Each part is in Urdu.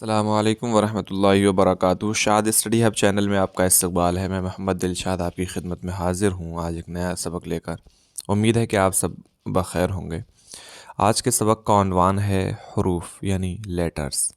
السلام علیکم ورحمۃ اللہ وبرکاتہ۔ شاد اسٹڈی ہب چینل میں آپ کا استقبال ہے۔ میں محمد دلشاد آپ کی خدمت میں حاضر ہوں آج ایک نیا سبق لے کر۔ امید ہے کہ آپ سب بخیر ہوں گے۔ آج کے سبق کا عنوان ہے حروف یعنی لیٹرز۔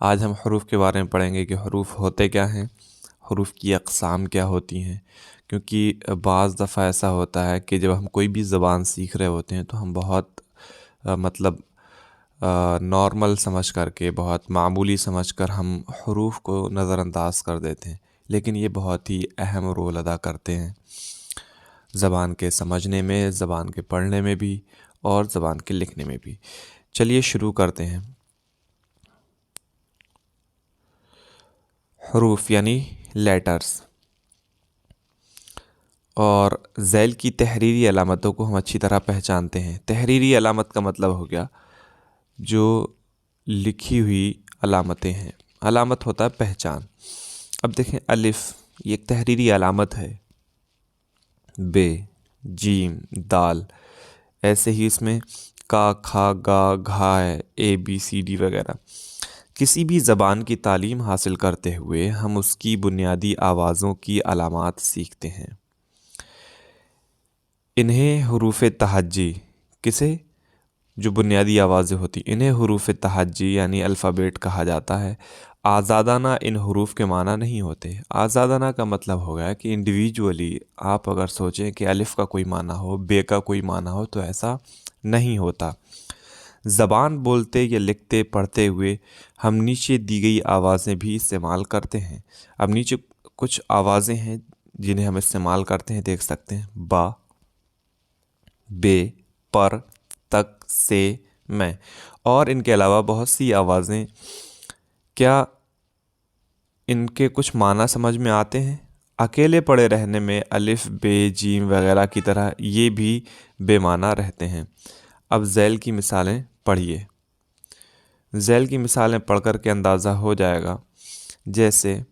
آج ہم حروف کے بارے میں پڑھیں گے کہ حروف ہوتے کیا ہیں، حروف کی اقسام کیا ہوتی ہیں، کیونکہ بعض دفعہ ایسا ہوتا ہے کہ جب ہم کوئی بھی زبان سیکھ رہے ہوتے ہیں تو ہم بہت نارمل سمجھ کر کے، بہت معمولی سمجھ کر ہم حروف کو نظر انداز کر دیتے ہیں، لیکن یہ بہت ہی اہم رول ادا کرتے ہیں زبان کے سمجھنے میں، زبان کے پڑھنے میں بھی اور زبان کے لکھنے میں بھی۔ چلیے شروع کرتے ہیں۔ حروف یعنی لیٹرز، اور ذیل کی تحریری علامتوں کو ہم اچھی طرح پہچانتے ہیں۔ تحریری علامت کا مطلب ہو گیا جو لکھی ہوئی علامتیں ہیں۔ علامت ہوتا ہے پہچان۔ اب دیکھیں، الف یہ ایک تحریری علامت ہے، بے، جیم، دال، ایسے ہی اس میں کا، کھا، گا، گھا ہے، اے بی سی ڈی وغیرہ۔ کسی بھی زبان کی تعلیم حاصل کرتے ہوئے ہم اس کی بنیادی آوازوں کی علامات سیکھتے ہیں۔ انہیں حروف تہجی، کسے؟ جو بنیادی آوازیں ہوتی، انہیں حروف تہجی یعنی الفابیٹ کہا جاتا ہے۔ آزادانہ ان حروف کے معنی نہیں ہوتے۔ آزادانہ کا مطلب ہو گیا کہ انڈیویجولی آپ اگر سوچیں کہ الف کا کوئی معنی ہو، بے کا کوئی معنی ہو، تو ایسا نہیں ہوتا۔ زبان بولتے یا لکھتے پڑھتے ہوئے ہم نیچے دی گئی آوازیں بھی استعمال کرتے ہیں۔ اب نیچے کچھ آوازیں ہیں جنہیں ہم استعمال کرتے ہیں، دیکھ سکتے ہیں۔ با، بے، پر، تک، سے، میں، اور ان کے علاوہ بہت سی آوازیں۔ کیا ان کے کچھ معنی سمجھ میں آتے ہیں؟ اکیلے پڑے رہنے میں الف، بے، جیم وغیرہ کی طرح یہ بھی بے معنی رہتے ہیں۔ اب ذیل کی مثالیں پڑھیے۔ ذیل کی مثالیں پڑھ کر کے اندازہ ہو جائے گا۔ جیسے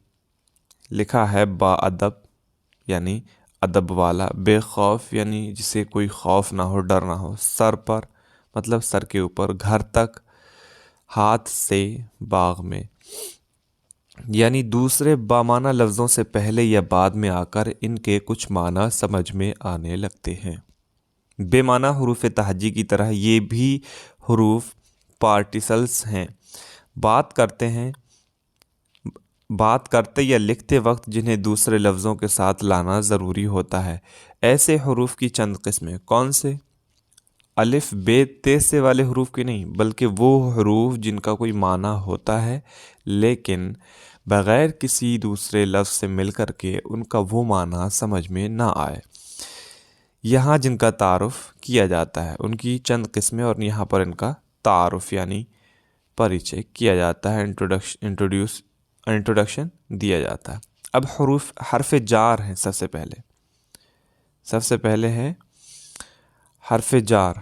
لکھا ہے با ادب یعنی ادب والا، بے خوف یعنی جسے کوئی خوف نہ ہو، ڈر نہ ہو، سر پر مطلب سر کے اوپر، گھر تک، ہاتھ سے، باغ میں، یعنی دوسرے بامعنی لفظوں سے پہلے یا بعد میں آ کر ان کے کچھ معنی سمجھ میں آنے لگتے ہیں۔ بے معنی حروف تہجی کی طرح یہ بھی حروف پارٹیسلز ہیں۔ بات کرتے یا لکھتے وقت جنہیں دوسرے لفظوں کے ساتھ لانا ضروری ہوتا ہے۔ ایسے حروف کی چند قسمیں کون سے؟ الف، بے، تے سے والے حروف کی نہیں، بلکہ وہ حروف جن کا کوئی معنی ہوتا ہے لیکن بغیر کسی دوسرے لفظ سے مل کر کے ان کا وہ معنی سمجھ میں نہ آئے، یہاں جن کا تعارف کیا جاتا ہے، ان کی چند قسمیں، اور یہاں پر ان کا تعارف یعنی پریچے کیا جاتا ہے، انٹروڈکشن دیا جاتا ہے۔ اب حرف جار ہیں۔ سب سے پہلے ہے حرف جار،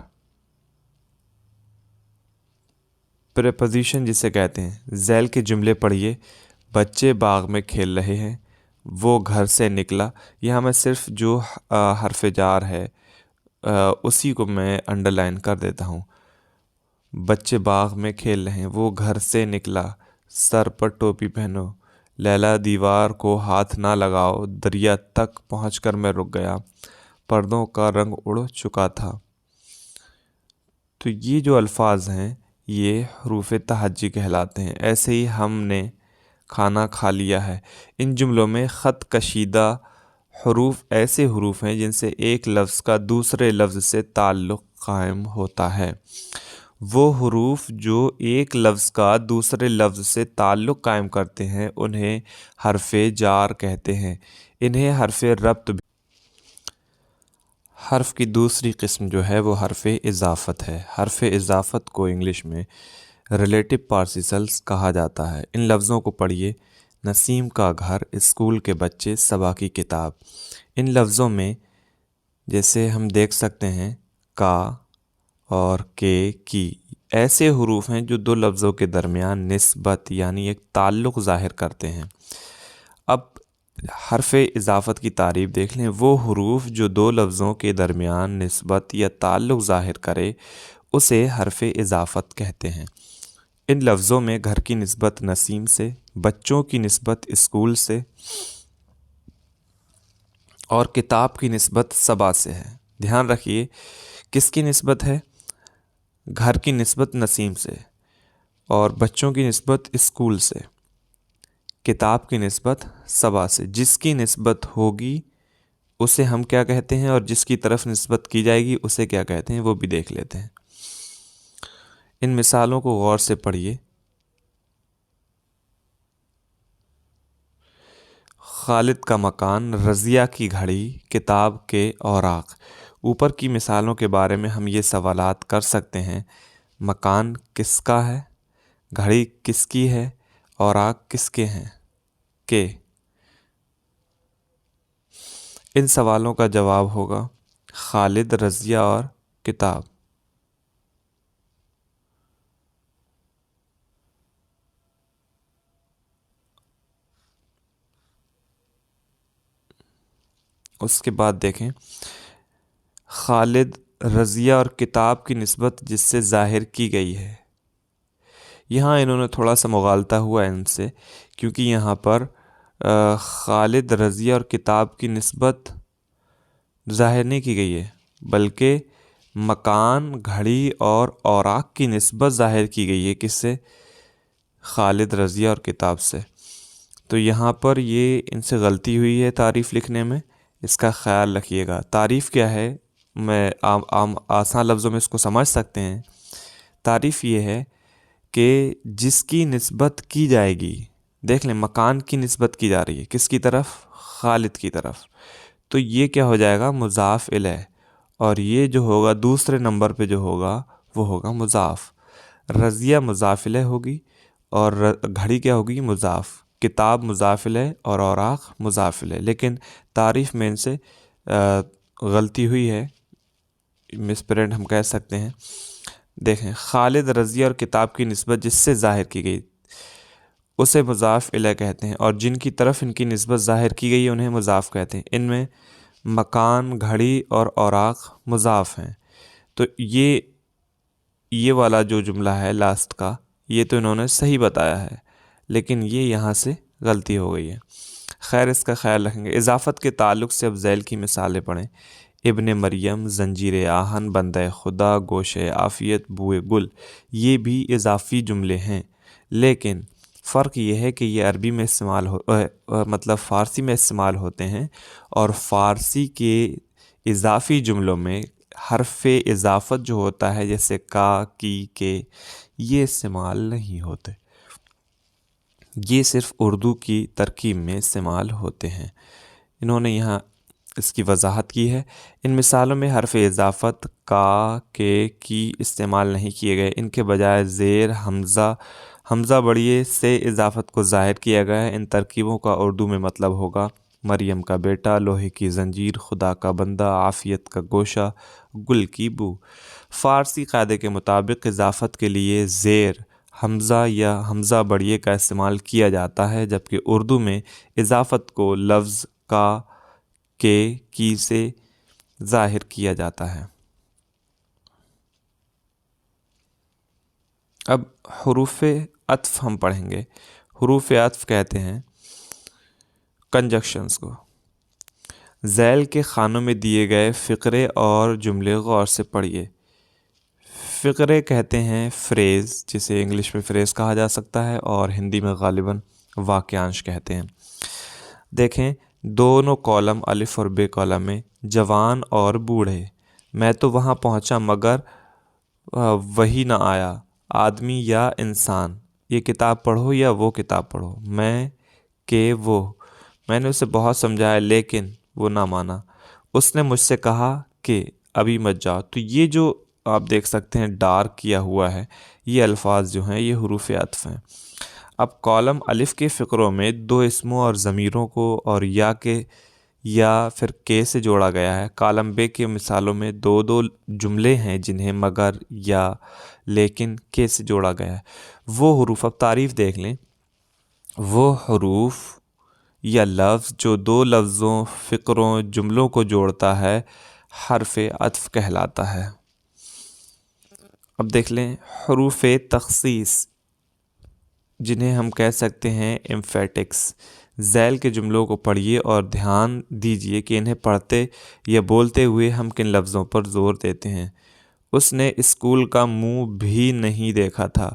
پریپوزیشن جسے کہتے ہیں۔ ذیل کے جملے پڑھیے۔ بچے باغ میں کھیل رہے ہیں، وہ گھر سے نکلا۔ یہاں میں صرف جو حرف جار ہے اسی کو میں انڈر لائن کر دیتا ہوں۔ بچے باغ میں کھیل رہے ہیں، وہ گھر سے نکلا، سر پر ٹوپی پہنو، لیلا دیوار کو ہاتھ نہ لگاؤ، دریا تک پہنچ کر میں رک گیا، پردوں کا رنگ اڑ چکا تھا۔ تو یہ جو الفاظ ہیں یہ حروف تہجی کہلاتے ہیں۔ ایسے ہی ہم نے کھانا کھا لیا ہے۔ ان جملوں میں خط کشیدہ حروف ایسے حروف ہیں جن سے ایک لفظ کا دوسرے لفظ سے تعلق قائم ہوتا ہے۔ وہ حروف جو ایک لفظ کا دوسرے لفظ سے تعلق قائم کرتے ہیں انہیں حرف جار کہتے ہیں۔ انہیں حرف ربط بھی۔ حرف کی دوسری قسم جو ہے وہ حرف اضافت ہے۔ حرف اضافت کو انگلش میں ریلیٹو پارٹیسلز کہا جاتا ہے۔ ان لفظوں کو پڑھیے۔ نسیم کا گھر، اسکول کے بچے، صبا کی کتاب۔ ان لفظوں میں جیسے ہم دیکھ سکتے ہیں کا اور کے، کی، ایسے حروف ہیں جو دو لفظوں کے درمیان نسبت یعنی ایک تعلق ظاہر کرتے ہیں۔ اب حرف اضافت کی تعریف دیکھ لیں۔ وہ حروف جو دو لفظوں کے درمیان نسبت یا تعلق ظاہر کرے اسے حرف اضافت کہتے ہیں۔ ان لفظوں میں گھر کی نسبت نسیم سے، بچوں کی نسبت اسکول سے اور کتاب کی نسبت صبا سے ہے۔ دھیان رکھیے، کس کی نسبت ہے؟ گھر کی نسبت نسیم سے، اور بچوں کی نسبت اسکول سے، کتاب کی نسبت صبا سے۔ جس کی نسبت ہوگی اسے ہم کیا کہتے ہیں، اور جس کی طرف نسبت کی جائے گی اسے کیا کہتے ہیں، وہ بھی دیکھ لیتے ہیں۔ ان مثالوں کو غور سے پڑھیے۔ خالد کا مکان، رضیہ کی گھڑی، کتاب کے اوراق۔ اوپر کی مثالوں کے بارے میں ہم یہ سوالات کر سکتے ہیں: مکان کس کا ہے؟ گھڑی کس کی ہے؟ اوراق کس کے ہیں؟ ان سوالوں کا جواب ہوگا خالد، رضیہ اور کتاب۔ اس کے بعد دیکھیں، خالد، رضیہ اور کتاب کی نسبت جس سے ظاہر کی گئی ہے۔ یہاں انہوں نے تھوڑا سا مغالطہ ہوا ان سے، کیونکہ یہاں پر خالد، رضیہ اور کتاب کی نسبت ظاہر نہیں کی گئی ہے، بلکہ مکان، گھڑی اور اوراق کی نسبت ظاہر کی گئی ہے۔ کس سے؟ خالد، رضیہ اور کتاب سے۔ تو یہاں پر یہ ان سے غلطی ہوئی ہے تعریف لکھنے میں، اس کا خیال رکھیے گا۔ تعریف کیا ہے؟ میں عام آسان لفظوں میں اس کو سمجھ سکتے ہیں۔ تعریف یہ ہے کہ جس کی نسبت کی جائے گی، دیکھ لیں مکان کی نسبت کی جا رہی ہے کس کی طرف؟ خالد کی طرف، تو یہ کیا ہو جائے گا؟ مضاف الیہ، اور یہ جو ہوگا دوسرے نمبر پہ جو ہوگا وہ ہوگا مضاف۔ رضیہ مضاف الیہ ہوگی، اور گھڑی کیا ہوگی؟ مضاف۔ کتاب مضاف الیہ اور اوراق مضاف الیہ۔ لیکن تعریف میں ان سے غلطی ہوئی ہے، مسپرنٹ ہم کہہ سکتے ہیں۔ دیکھیں، خالد، رضیہ اور کتاب کی نسبت جس سے ظاہر کی گئی اسے مضاف الیہ کہتے ہیں، اور جن کی طرف ان کی نسبت ظاہر کی گئی انہیں مضاف کہتے ہیں۔ ان میں مکان، گھڑی اور اوراق مضاف ہیں۔ تو یہ والا جو جملہ ہے لاسٹ کا، یہ تو انہوں نے صحیح بتایا ہے، لیکن یہ یہاں سے غلطی ہو گئی ہے۔ خیر، اس کا خیال رکھیں گے۔ اضافت کے تعلق سے اب ذیل کی مثالیں پڑھیں۔ ابن مریم، زنجیر آہن، بندہ خدا، گوشہ عافیت، بوئے گل، یہ بھی اضافی جملے ہیں، لیکن فرق یہ ہے کہ یہ عربی میں مطلب فارسی میں استعمال ہوتے ہیں، اور فارسی کے اضافی جملوں میں حرف اضافت جو ہوتا ہے جیسے کا، کی، کے، یہ استعمال نہیں ہوتے، یہ صرف اردو کی ترکیب میں استعمال ہوتے ہیں۔ انہوں نے یہاں اس کی وضاحت کی ہے۔ ان مثالوں میں حرف اضافت کا، کے، کی استعمال نہیں کیے گئے، ان کے بجائے زیر، حمزہ بڑھئے سے اضافت کو ظاہر کیا گیا ہے۔ ان ترکیبوں کا اردو میں مطلب ہوگا مریم کا بیٹا، لوہے کی زنجیر، خدا کا بندہ، عافیت کا گوشہ، گل کی بو۔ فارسی قاعدے کے مطابق اضافت کے لیے زیر، حمزہ یا حمزہ بڑھئے کا استعمال کیا جاتا ہے، جبکہ اردو میں اضافت کو لفظ کا، کے، کی سے ظاہر کیا جاتا ہے۔ اب حروف عطف ہم پڑھیں گے۔ حروف عطف کہتے ہیں کنجکشنز کو۔ ذیل کے خانوں میں دیے گئے فقرے اور جملے غور سے پڑھیے۔ فقرے کہتے ہیں فریز، جسے انگلش میں فریز کہا جا سکتا ہے، اور ہندی میں غالباً واقعانش کہتے ہیں۔ دیکھیں، دونوں کالم الف اور بے کالم میں، جوان اور بوڑھے، میں تو وہاں پہنچا مگر وہی نہ آیا، آدمی یا انسان، یہ کتاب پڑھو یا وہ کتاب پڑھو، میں میں نے اسے بہت سمجھایا لیکن وہ نہ مانا، اس نے مجھ سے کہا کہ ابھی مت جاؤ۔ تو یہ جو آپ دیکھ سکتے ہیں ڈارک کیا ہوا ہے، یہ الفاظ جو ہیں یہ حروف عطف ہیں۔ اب کالم الف کے فقروں میں دو اسموں اور ضمیروں کو اور یا پھر کے سے جوڑا گیا ہے۔ کالم بے کے مثالوں میں دو جملے ہیں جنہیں مگر، یا، لیکن کے سے جوڑا گیا ہے۔ وہ حروف، اب تعریف دیکھ لیں، وہ حروف یا لفظ جو دو لفظوں، فقروں، جملوں کو جوڑتا ہے حرف عطف کہلاتا ہے۔ اب دیکھ لیں حروف تخصیص، جنہیں ہم کہہ سکتے ہیں ایمفیٹکس۔ ذیل کے جملوں کو پڑھیے اور دھیان دیجیے کہ انہیں پڑھتے یا بولتے ہوئے ہم کن لفظوں پر زور دیتے ہیں۔ اس نے اسکول کا منہ بھی نہیں دیکھا تھا،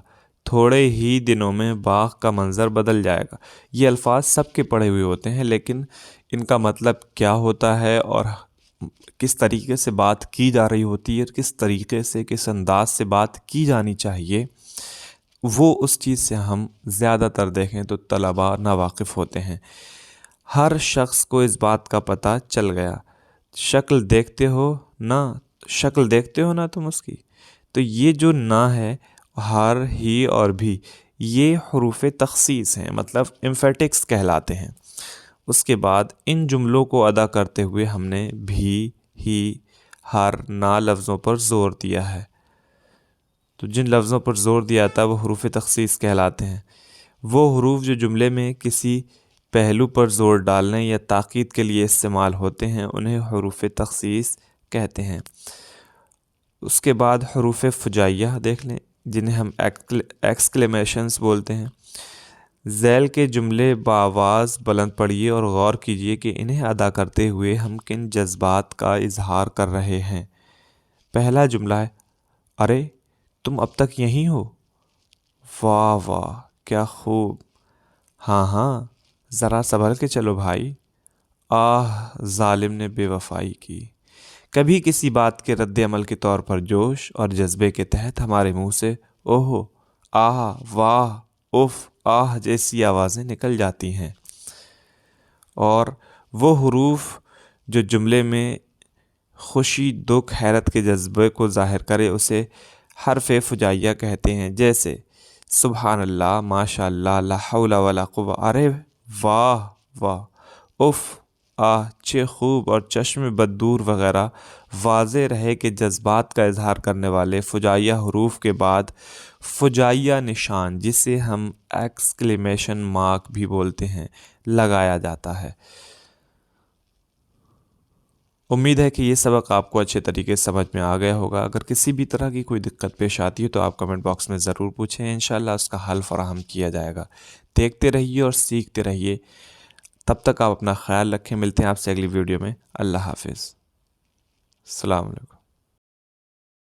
تھوڑے ہی دنوں میں باغ کا منظر بدل جائے گا۔ یہ الفاظ سب کے پڑھے ہوئے ہوتے ہیں، لیکن ان کا مطلب کیا ہوتا ہے اور کس طریقے سے بات کی جا رہی ہوتی ہے، کس طریقے سے، کس انداز سے بات کی جانی چاہیے، وہ اس چیز سے ہم زیادہ تر دیکھیں تو طلباء ناواقف ہوتے ہیں۔ ہر شخص کو اس بات کا پتہ چل گیا۔ شکل دیکھتے ہو نا تم اس کی؟ تو یہ جو نہ ہے، ہر، ہی اور بھی، یہ حروف تخصیص ہیں، مطلب ایمفیٹکس کہلاتے ہیں۔ اس کے بعد ان جملوں کو ادا کرتے ہوئے ہم نے بھی، ہی، ہر، نہ لفظوں پر زور دیا ہے۔ تو جن لفظوں پر زور دیا تھا وہ حروف تخصیص کہلاتے ہیں۔ وہ حروف جو جملے میں کسی پہلو پر زور ڈالنے یا تاکید کے لیے استعمال ہوتے ہیں انہیں حروف تخصیص کہتے ہیں۔ اس کے بعد حروف فجائیہ دیکھ لیں، جنہیں ہم ایکسکلیمیشنز بولتے ہیں۔ ذیل کے جملے بآواز بلند پڑھیے اور غور کیجیے کہ انہیں ادا کرتے ہوئے ہم کن جذبات کا اظہار کر رہے ہیں۔ پہلا جملہ ہے، ارے تم اب تک یہیں ہو؟ واہ واہ کیا خوب! ہاں ہاں ذرا سنبھل کے چلو بھائی! آہ ظالم نے بے وفائی کی! کبھی کسی بات کے رد عمل کے طور پر جوش اور جذبے کے تحت ہمارے منہ سے اوہ، آہ، واہ، اف، آہ جیسی آوازیں نکل جاتی ہیں۔ اور وہ حروف جو جملے میں خوشی، دکھ، حیرت کے جذبے کو ظاہر کرے اسے حرف فجائیہ کہتے ہیں، جیسے سبحان اللہ، ماشاء اللہ، لا حول ولا قوہ، ارے واہ واہ، اف، آہ، چہ خوب اور چشم بد دور وغیرہ۔ واضح رہے کہ جذبات کا اظہار کرنے والے فجائیہ حروف کے بعد فجائیہ نشان، جسے ہم ایکسکلیمیشن مارک بھی بولتے ہیں، لگایا جاتا ہے۔ امید ہے کہ یہ سبق آپ کو اچھے طریقے سے سمجھ میں آ گیا ہوگا۔ اگر کسی بھی طرح کی کوئی دقت پیش آتی ہے تو آپ کمنٹ باکس میں ضرور پوچھیں، انشاءاللہ اس کا حل فراہم کیا جائے گا۔ دیکھتے رہیے اور سیکھتے رہیے۔ تب تک آپ اپنا خیال رکھیں، ملتے ہیں آپ سے اگلی ویڈیو میں۔ اللہ حافظ، السلام علیکم۔